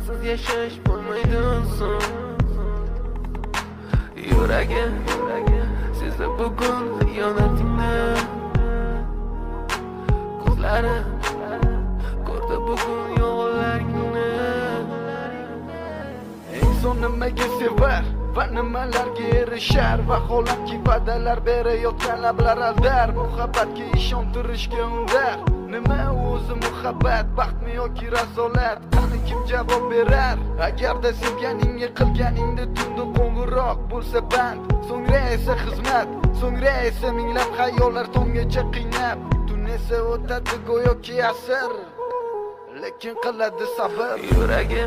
sensiz yashash bo'lmaydi inson. Yuragim sezdi bugun xiyonatingni, ko'zlarim ko'rdi bugun yolg'onlaringni. Inson nimaga sevar va nimalarga erishar, vaholanki va'dalar berayotgan lablar aldar, muhabbatga ishontirishga undar. Nima o'zi muhabbat, baxtmi yoki razolat? Qani kim javob berar? Agarda sevganingga qilganingda tunda qo'ng'iroq bo'lsa band, so'ngra esa xizmat, so'ngra esa minglab xayollar tonggacha qiynab, tun esa o'tadi go'yoki asr, lekin qiladi sabr. Yuragim